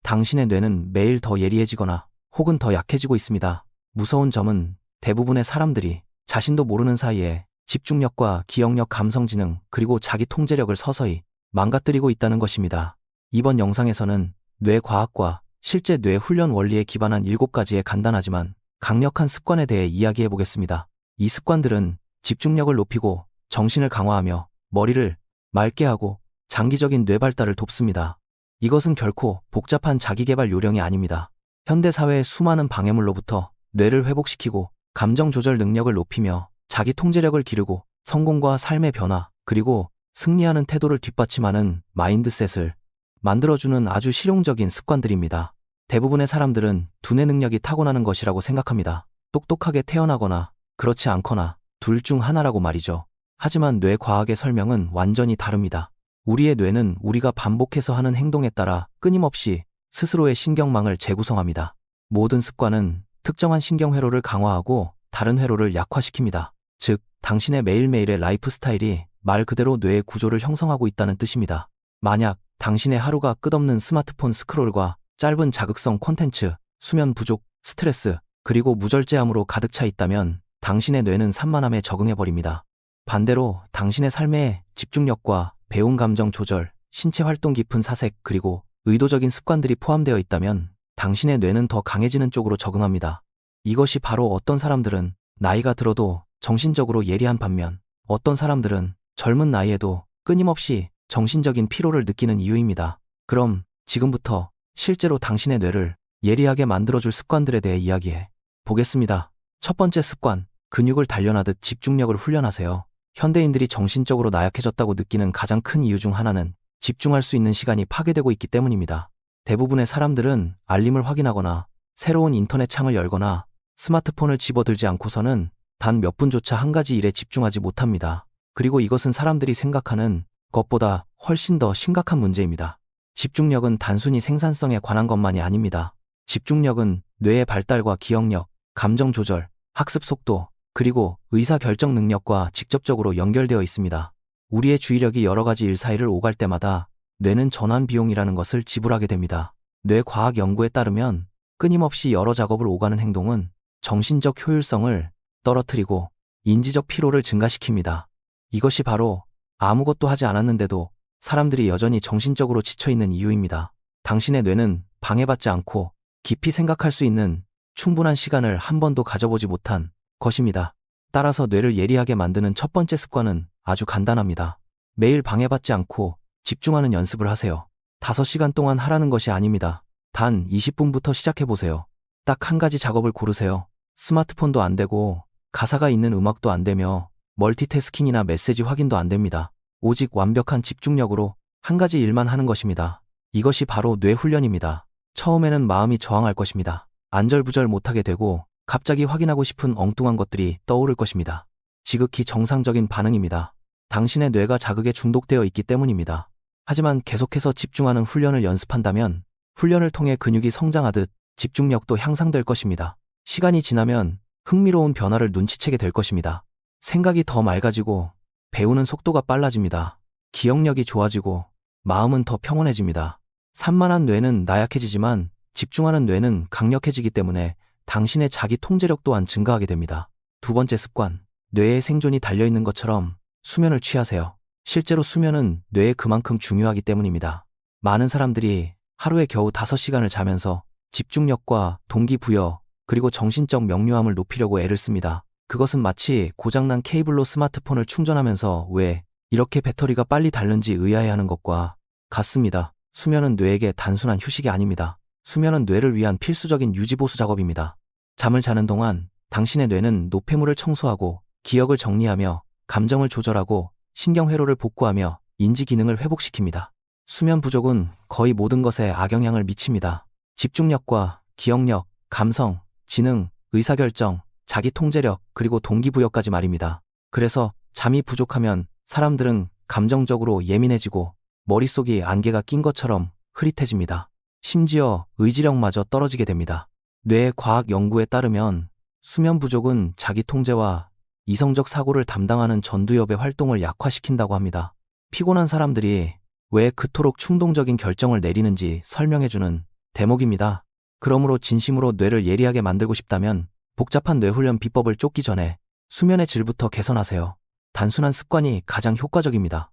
당신의 뇌는 매일 더 예리해지거나 혹은 더 약해지고 있습니다. 무서운 점은 대부분의 사람들이 자신도 모르는 사이에 집중력과 기억력, 감성지능, 그리고 자기 통제력을 서서히 망가뜨리고 있다는 것입니다. 이번 영상에서는 뇌과학과 실제 뇌 훈련 원리에 기반한 7가지의 간단하지만 강력한 습관에 대해 이야기해 보겠습니다. 이 습관들은 집중력을 높이고 정신을 강화하며 머리를 맑게 하고 장기적인 뇌 발달을 돕습니다. 이것은 결코 복잡한 자기계발 요령이 아닙니다. 현대 사회의 수많은 방해물로부터 뇌를 회복시키고 감정 조절 능력을 높이며 자기 통제력을 기르고 성공과 삶의 변화, 그리고 승리하는 태도를 뒷받침하는 마인드셋을 만들어주는 아주 실용적인 습관들입니다. 대부분의 사람들은 두뇌 능력이 타고나는 것이라고 생각합니다. 똑똑하게 태어나거나 그렇지 않거나 둘 중 하나라고 말이죠. 하지만 뇌과학의 설명은 완전히 다릅니다. 우리의 뇌는 우리가 반복해서 하는 행동에 따라 끊임없이 스스로의 신경망을 재구성합니다. 모든 습관은 특정한 신경회로를 강화하고 다른 회로를 약화시킵니다. 즉, 당신의 매일매일의 라이프 스타일이 말 그대로 뇌의 구조를 형성하고 있다는 뜻입니다. 만약 당신의 하루가 끝없는 스마트폰 스크롤과 짧은 자극성 콘텐츠, 수면 부족, 스트레스, 그리고 무절제함으로 가득 차 있다면 당신의 뇌는 산만함에 적응해버립니다. 반대로 당신의 삶에 집중력과 배운 감정 조절, 신체 활동 깊은 사색, 그리고 의도적인 습관들이 포함되어 있다면 당신의 뇌는 더 강해지는 쪽으로 적응합니다. 이것이 바로 어떤 사람들은 나이가 들어도 정신적으로 예리한 반면 어떤 사람들은 젊은 나이에도 끊임없이 정신적인 피로를 느끼는 이유입니다. 그럼 지금부터 실제로 당신의 뇌를 예리하게 만들어줄 습관들에 대해 이야기해 보겠습니다. 첫 번째 습관, 근육을 단련하듯 집중력을 훈련하세요. 현대인들이 정신적으로 나약해졌다고 느끼는 가장 큰 이유 중 하나는 집중할 수 있는 시간이 파괴되고 있기 때문입니다. 대부분의 사람들은 알림을 확인하거나 새로운 인터넷 창을 열거나 스마트폰을 집어들지 않고서는 단 몇 분조차 한 가지 일에 집중하지 못합니다. 그리고 이것은 사람들이 생각하는 것보다 훨씬 더 심각한 문제입니다. 집중력은 단순히 생산성에 관한 것만이 아닙니다. 집중력은 뇌의 발달과 기억력, 감정 조절, 학습 속도, 그리고 의사결정 능력과 직접적으로 연결되어 있습니다. 우리의 주의력이 여러 가지 일 사이를 오갈 때마다 뇌는 전환 비용이라는 것을 지불하게 됩니다. 뇌과학 연구에 따르면 끊임없이 여러 작업을 오가는 행동은 정신적 효율성을 떨어뜨리고 인지적 피로를 증가시킵니다. 이것이 바로 아무것도 하지 않았는데도 사람들이 여전히 정신적으로 지쳐있는 이유입니다. 당신의 뇌는 방해받지 않고 깊이 생각할 수 있는 충분한 시간을 한 번도 가져보지 못한 것입니다. 따라서 뇌를 예리하게 만드는 첫 번째 습관은 아주 간단합니다. 매일 방해받지 않고 집중하는 연습을 하세요. 5시간 동안 하라는 것이 아닙니다. 단 20분부터 시작해보세요. 딱 한 가지 작업을 고르세요. 스마트폰도 안 되고 가사가 있는 음악도 안 되며 멀티태스킹이나 메시지 확인도 안 됩니다. 오직 완벽한 집중력으로 한 가지 일만 하는 것입니다. 이것이 바로 뇌 훈련입니다. 처음에는 마음이 저항할 것입니다. 안절부절 못하게 되고 갑자기 확인하고 싶은 엉뚱한 것들이 떠오를 것입니다. 지극히 정상적인 반응입니다. 당신의 뇌가 자극에 중독되어 있기 때문입니다. 하지만 계속해서 집중하는 훈련을 연습한다면 훈련을 통해 근육이 성장하듯 집중력도 향상될 것입니다. 시간이 지나면 흥미로운 변화를 눈치채게 될 것입니다. 생각이 더 맑아지고 배우는 속도가 빨라집니다. 기억력이 좋아지고 마음은 더 평온해집니다. 산만한 뇌는 나약해지지만 집중하는 뇌는 강력해지기 때문에 당신의 자기 통제력 또한 증가하게 됩니다. 두 번째 습관, 뇌의 생존이 달려있는 것처럼 수면을 취하세요. 실제로 수면은 뇌에 그만큼 중요하기 때문입니다. 많은 사람들이 하루에 겨우 5시간을 자면서 집중력과 동기부여, 그리고 정신적 명료함을 높이려고 애를 씁니다. 그것은 마치 고장난 케이블로 스마트폰을 충전하면서 왜 이렇게 배터리가 빨리 닳는지 의아해하는 것과 같습니다. 수면은 뇌에게 단순한 휴식이 아닙니다. 수면은 뇌를 위한 필수적인 유지보수 작업입니다. 잠을 자는 동안 당신의 뇌는 노폐물을 청소하고 기억을 정리하며 감정을 조절하고 신경회로를 복구하며 인지 기능을 회복시킵니다. 수면 부족은 거의 모든 것에 악영향을 미칩니다. 집중력과 기억력, 감성, 지능, 의사결정, 자기 통제력, 그리고 동기부여까지 말입니다. 그래서 잠이 부족하면 사람들은 감정적으로 예민해지고 머릿속이 안개가 낀 것처럼 흐릿해집니다. 심지어 의지력마저 떨어지게 됩니다. 뇌 과학 연구에 따르면 수면 부족은 자기 통제와 이성적 사고를 담당하는 전두엽의 활동을 약화시킨다고 합니다. 피곤한 사람들이 왜 그토록 충동적인 결정을 내리는지 설명해주는 대목입니다. 그러므로 진심으로 뇌를 예리하게 만들고 싶다면 복잡한 뇌훈련 비법을 쫓기 전에 수면의 질부터 개선하세요. 단순한 습관이 가장 효과적입니다.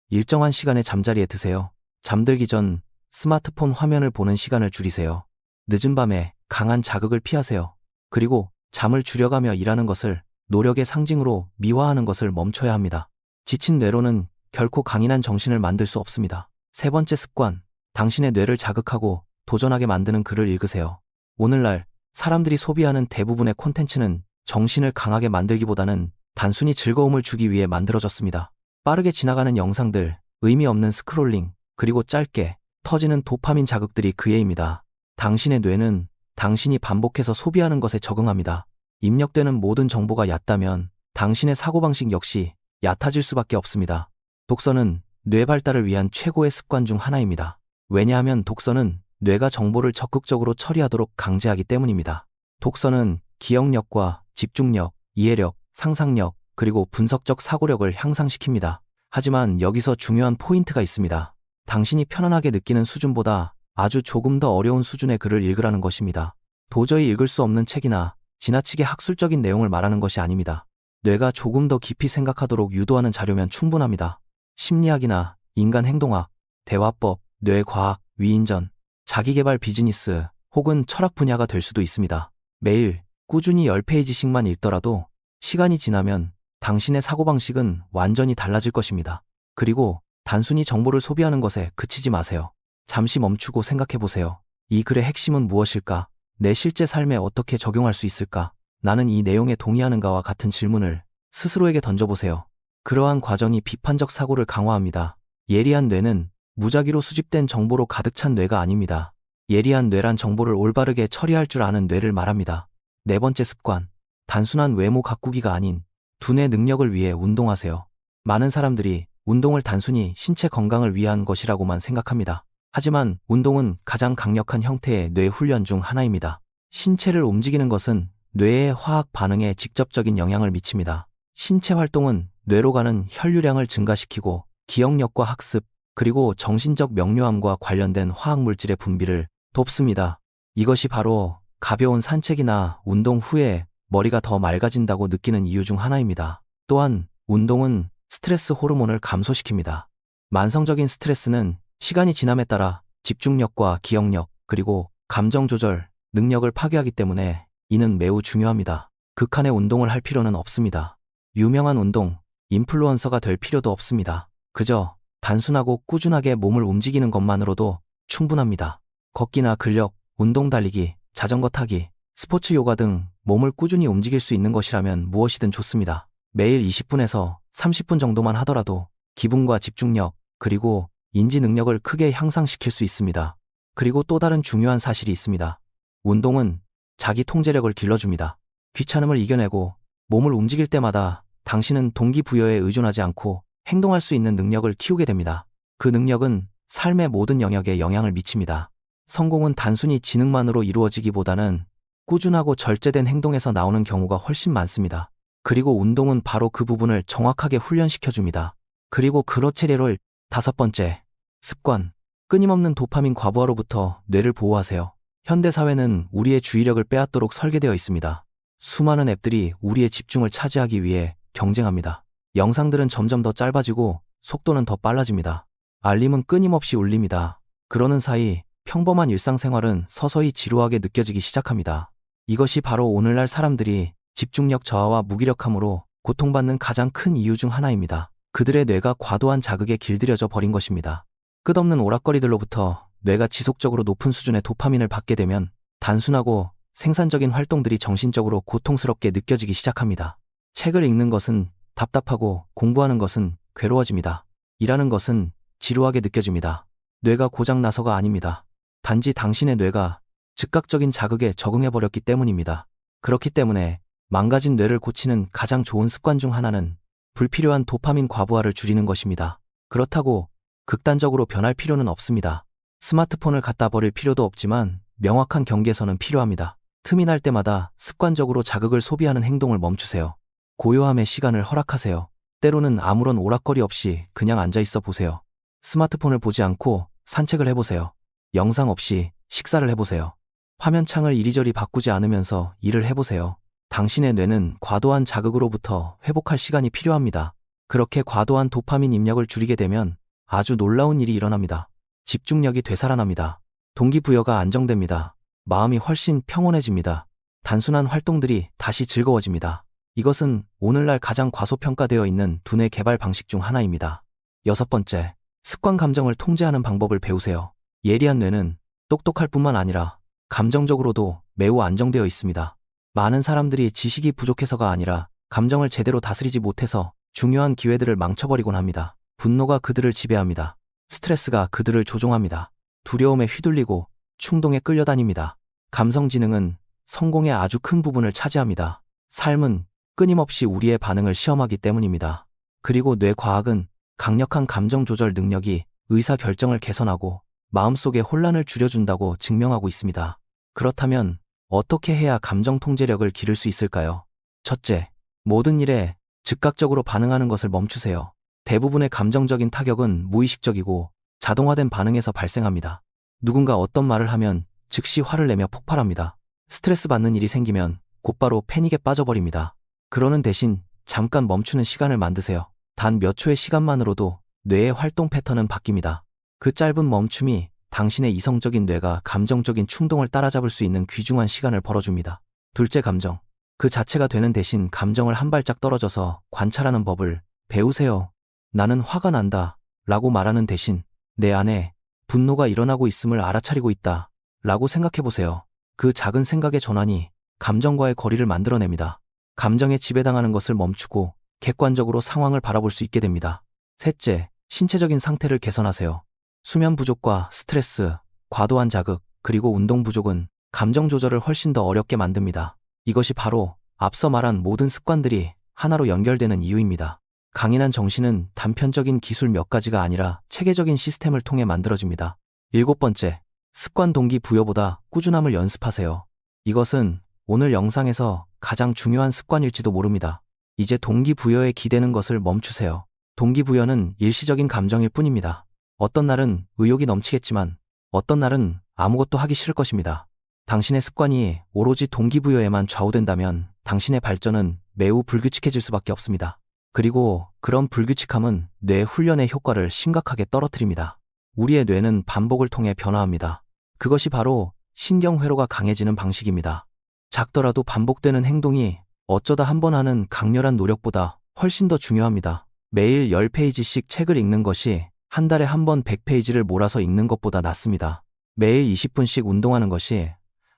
일정한 시간에 잠자리에 드세요. 잠들기 전 스마트폰 화면을 보는 시간을 줄이세요. 늦은 밤에 강한 자극을 피하세요. 그리고 잠을 줄여가며 일하는 것을 노력의 상징으로 미화하는 것을 멈춰야 합니다. 지친 뇌로는 결코 강인한 정신을 만들 수 없습니다. 세 번째 습관, 당신의 뇌를 자극하고 도전하게 만드는 글을 읽으세요. 오늘날 사람들이 소비하는 대부분의 콘텐츠는 정신을 강하게 만들기보다는 단순히 즐거움을 주기 위해 만들어졌습니다. 빠르게 지나가는 영상들, 의미 없는 스크롤링, 그리고 짧게 터지는 도파민 자극들이 그 예입니다. 당신의 뇌는 당신이 반복해서 소비하는 것에 적응합니다. 입력되는 모든 정보가 얕다면 당신의 사고방식 역시 얕아질 수밖에 없습니다. 독서는 뇌 발달을 위한 최고의 습관 중 하나입니다. 왜냐하면 독서는 뇌가 정보를 적극적으로 처리하도록 강제하기 때문입니다. 독서는 기억력과 집중력, 이해력, 상상력, 그리고 분석적 사고력을 향상시킵니다. 하지만 여기서 중요한 포인트가 있습니다. 당신이 편안하게 느끼는 수준보다 아주 조금 더 어려운 수준의 글을 읽으라는 것입니다. 도저히 읽을 수 없는 책이나 지나치게 학술적인 내용을 말하는 것이 아닙니다. 뇌가 조금 더 깊이 생각하도록 유도하는 자료면 충분합니다. 심리학이나 인간 행동학, 대화법, 뇌과학, 위인전, 자기계발 비즈니스 혹은 철학 분야가 될 수도 있습니다. 매일 꾸준히 10페이지씩만 읽더라도 시간이 지나면 당신의 사고방식은 완전히 달라질 것입니다. 그리고 단순히 정보를 소비하는 것에 그치지 마세요. 잠시 멈추고 생각해보세요. 이 글의 핵심은 무엇일까? 내 실제 삶에 어떻게 적용할 수 있을까? 나는 이 내용에 동의하는가와 같은 질문을 스스로에게 던져보세요. 그러한 과정이 비판적 사고를 강화합니다. 예리한 뇌는 무작위로 수집된 정보로 가득 찬 뇌가 아닙니다. 예리한 뇌란 정보를 올바르게 처리할 줄 아는 뇌를 말합니다. 네 번째 습관, 단순한 외모 가꾸기가 아닌 두뇌 능력을 위해 운동하세요. 많은 사람들이 운동을 단순히 신체 건강을 위한 것이라고만 생각합니다. 하지만 운동은 가장 강력한 형태의 뇌 훈련 중 하나입니다. 신체를 움직이는 것은 뇌의 화학 반응에 직접적인 영향을 미칩니다. 신체 활동은 뇌로 가는 혈류량을 증가시키고 기억력과 학습, 그리고 정신적 명료함과 관련된 화학물질의 분비를 돕습니다. 이것이 바로 가벼운 산책이나 운동 후에 머리가 더 맑아진다고 느끼는 이유 중 하나입니다. 또한 운동은 스트레스 호르몬을 감소시킵니다. 만성적인 스트레스는 시간이 지남에 따라 집중력과 기억력, 그리고 감정 조절 능력을 파괴하기 때문에 이는 매우 중요합니다. 극한의 운동을 할 필요는 없습니다. 유명한 운동, 인플루언서가 될 필요도 없습니다. 그저 단순하고 꾸준하게 몸을 움직이는 것만으로도 충분합니다. 걷기나 근력, 운동 달리기, 자전거 타기, 스포츠 요가 등 몸을 꾸준히 움직일 수 있는 것이라면 무엇이든 좋습니다. 매일 20분에서 30분 정도만 하더라도 기분과 집중력, 그리고 인지 능력을 크게 향상시킬 수 있습니다. 그리고 또 다른 중요한 사실이 있습니다. 운동은 자기 통제력을 길러줍니다. 귀찮음을 이겨내고 몸을 움직일 때마다 당신은 동기부여에 의존하지 않고 행동할 수 있는 능력을 키우게 됩니다. 그 능력은 삶의 모든 영역에 영향을 미칩니다. 성공은 단순히 지능만으로 이루어지기보다는 꾸준하고 절제된 행동에서 나오는 경우가 훨씬 많습니다. 그리고 운동은 바로 그 부분을 정확하게 훈련시켜줍니다. 그리고 그렇체리로 다섯 번째, 습관, 끊임없는 도파민 과부하로부터 뇌를 보호하세요. 현대사회는 우리의 주의력을 빼앗도록 설계되어 있습니다. 수많은 앱들이 우리의 집중을 차지하기 위해 경쟁합니다. 영상들은 점점 더 짧아지고 속도는 더 빨라집니다. 알림은 끊임없이 울립니다. 그러는 사이 평범한 일상생활은 서서히 지루하게 느껴지기 시작합니다. 이것이 바로 오늘날 사람들이 집중력 저하와 무기력함으로 고통받는 가장 큰 이유 중 하나입니다. 그들의 뇌가 과도한 자극에 길들여져 버린 것입니다. 끝없는 오락거리들로부터 뇌가 지속적으로 높은 수준의 도파민을 받게 되면 단순하고 생산적인 활동들이 정신적으로 고통스럽게 느껴지기 시작합니다. 책을 읽는 것은 답답하고 공부하는 것은 괴로워집니다. 일하는 것은 지루하게 느껴집니다. 뇌가 고장나서가 아닙니다. 단지 당신의 뇌가 즉각적인 자극에 적응해버렸기 때문입니다. 그렇기 때문에 망가진 뇌를 고치는 가장 좋은 습관 중 하나는 불필요한 도파민 과부하를 줄이는 것입니다. 그렇다고 극단적으로 변할 필요는 없습니다. 스마트폰을 갖다 버릴 필요도 없지만 명확한 경계선은 필요합니다. 틈이 날 때마다 습관적으로 자극을 소비하는 행동을 멈추세요. 고요함의 시간을 허락하세요. 때로는 아무런 오락거리 없이 그냥 앉아있어 보세요. 스마트폰을 보지 않고 산책을 해보세요. 영상 없이 식사를 해보세요. 화면창을 이리저리 바꾸지 않으면서 일을 해보세요. 당신의 뇌는 과도한 자극으로부터 회복할 시간이 필요합니다. 그렇게 과도한 도파민 입력을 줄이게 되면 아주 놀라운 일이 일어납니다. 집중력이 되살아납니다. 동기부여가 안정됩니다. 마음이 훨씬 평온해집니다. 단순한 활동들이 다시 즐거워집니다. 이것은 오늘날 가장 과소평가되어 있는 두뇌 개발 방식 중 하나입니다. 6번째, 습관 감정을 통제하는 방법을 배우세요. 예리한 뇌는 똑똑할 뿐만 아니라 감정적으로도 매우 안정되어 있습니다. 많은 사람들이 지식이 부족해서가 아니라 감정을 제대로 다스리지 못해서 중요한 기회들을 망쳐버리곤 합니다. 분노가 그들을 지배합니다. 스트레스가 그들을 조종합니다. 두려움에 휘둘리고 충동에 끌려다닙니다. 감성지능은 성공의 아주 큰 부분을 차지합니다. 삶은 끊임없이 우리의 반응을 시험하기 때문입니다. 그리고 뇌과학은 강력한 감정 조절 능력이 의사결정을 개선하고 마음속의 혼란을 줄여준다고 증명하고 있습니다. 그렇다면 어떻게 해야 감정 통제력을 기를 수 있을까요? 첫째, 모든 일에 즉각적으로 반응하는 것을 멈추세요. 대부분의 감정적인 타격은 무의식적이고 자동화된 반응에서 발생합니다. 누군가 어떤 말을 하면 즉시 화를 내며 폭발합니다. 스트레스 받는 일이 생기면 곧바로 패닉에 빠져버립니다. 그러는 대신 잠깐 멈추는 시간을 만드세요. 단 몇 초의 시간만으로도 뇌의 활동 패턴은 바뀝니다. 그 짧은 멈춤이 당신의 이성적인 뇌가 감정적인 충동을 따라잡을 수 있는 귀중한 시간을 벌어줍니다. 둘째, 감정. 그 자체가 되는 대신 감정을 한 발짝 떨어져서 관찰하는 법을 배우세요. 나는 화가 난다 라고 말하는 대신 내 안에 분노가 일어나고 있음을 알아차리고 있다 라고 생각해보세요. 그 작은 생각의 전환이 감정과의 거리를 만들어냅니다. 감정에 지배당하는 것을 멈추고 객관적으로 상황을 바라볼 수 있게 됩니다. 셋째, 신체적인 상태를 개선하세요. 수면 부족과 스트레스, 과도한 자극, 그리고 운동 부족은 감정 조절을 훨씬 더 어렵게 만듭니다. 이것이 바로 앞서 말한 모든 습관들이 하나로 연결되는 이유입니다. 강인한 정신은 단편적인 기술 몇 가지가 아니라 체계적인 시스템을 통해 만들어집니다. 7번째, 습관 동기부여보다 꾸준함을 연습하세요. 이것은 오늘 영상에서 가장 중요한 습관일지도 모릅니다. 이제 동기부여에 기대는 것을 멈추세요. 동기부여는 일시적인 감정일 뿐입니다. 어떤 날은 의욕이 넘치겠지만 어떤 날은 아무것도 하기 싫을 것입니다. 당신의 습관이 오로지 동기부여에만 좌우된다면 당신의 발전은 매우 불규칙해질 수밖에 없습니다. 그리고 그런 불규칙함은 뇌 훈련의 효과를 심각하게 떨어뜨립니다. 우리의 뇌는 반복을 통해 변화합니다. 그것이 바로 신경회로가 강해지는 방식입니다. 작더라도 반복되는 행동이 어쩌다 한 번 하는 강렬한 노력보다 훨씬 더 중요합니다. 매일 10페이지씩 책을 읽는 것이 한 달에 한 번 100페이지를 몰아서 읽는 것보다 낫습니다. 매일 20분씩 운동하는 것이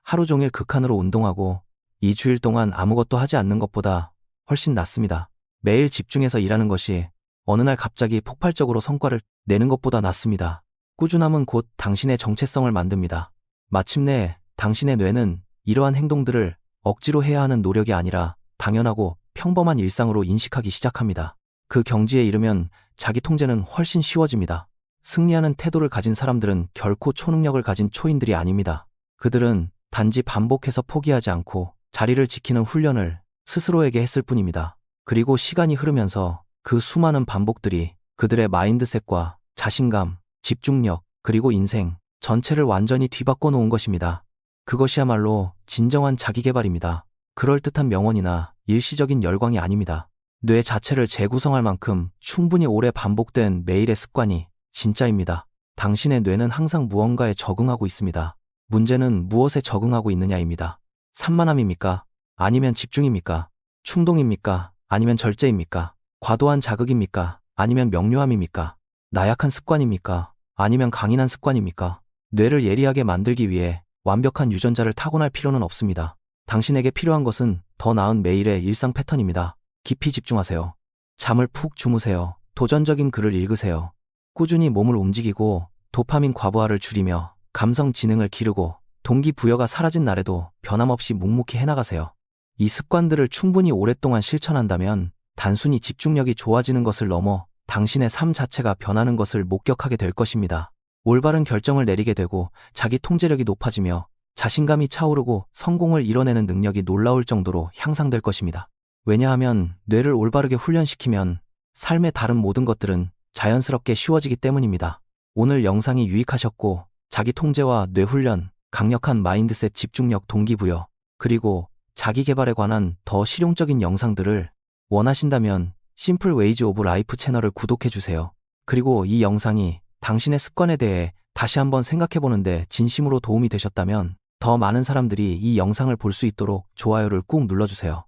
하루 종일 극한으로 운동하고 2주일 동안 아무것도 하지 않는 것보다 훨씬 낫습니다. 매일 집중해서 일하는 것이 어느 날 갑자기 폭발적으로 성과를 내는 것보다 낫습니다. 꾸준함은 곧 당신의 정체성을 만듭니다. 마침내 당신의 뇌는 이러한 행동들을 억지로 해야 하는 노력이 아니라 당연하고 평범한 일상으로 인식하기 시작합니다. 그 경지에 이르면 자기 통제는 훨씬 쉬워집니다. 승리하는 태도를 가진 사람들은 결코 초능력을 가진 초인들이 아닙니다. 그들은 단지 반복해서 포기하지 않고 자리를 지키는 훈련을 스스로에게 했을 뿐입니다. 그리고 시간이 흐르면서 그 수많은 반복들이 그들의 마인드셋과 자신감, 집중력, 그리고 인생 전체를 완전히 뒤바꿔 놓은 것입니다. 그것이야말로 진정한 자기개발입니다. 그럴듯한 명언이나 일시적인 열광이 아닙니다. 뇌 자체를 재구성할 만큼 충분히 오래 반복된 매일의 습관이 진짜입니다. 당신의 뇌는 항상 무언가에 적응하고 있습니다. 문제는 무엇에 적응하고 있느냐입니다. 산만함입니까? 아니면 집중입니까? 충동입니까? 아니면 절제입니까? 과도한 자극입니까? 아니면 명료함입니까? 나약한 습관입니까? 아니면 강인한 습관입니까? 뇌를 예리하게 만들기 위해 완벽한 유전자를 타고날 필요는 없습니다. 당신에게 필요한 것은 더 나은 매일의 일상 패턴입니다. 깊이 집중하세요. 잠을 푹 주무세요. 도전적인 글을 읽으세요. 꾸준히 몸을 움직이고 도파민 과부하를 줄이며 감성 지능을 기르고 동기부여가 사라진 날에도 변함없이 묵묵히 해나가세요. 이 습관들을 충분히 오랫동안 실천한다면 단순히 집중력이 좋아지는 것을 넘어 당신의 삶 자체가 변하는 것을 목격하게 될 것입니다. 올바른 결정을 내리게 되고 자기 통제력이 높아지며 자신감이 차오르고 성공을 이뤄내는 능력이 놀라울 정도로 향상될 것입니다. 왜냐하면 뇌를 올바르게 훈련시키면 삶의 다른 모든 것들은 자연스럽게 쉬워지기 때문입니다. 오늘 영상이 유익하셨고 자기 통제와 뇌 훈련, 강력한 마인드셋, 집중력, 동기부여, 그리고 자기 개발에 관한 더 실용적인 영상들을 원하신다면 심플 웨이즈 오브 라이프 채널을 구독해주세요. 그리고 이 영상이 당신의 습관에 대해 다시 한번 생각해보는데 진심으로 도움이 되셨다면 더 많은 사람들이 이 영상을 볼 수 있도록 좋아요를 꾹 눌러주세요.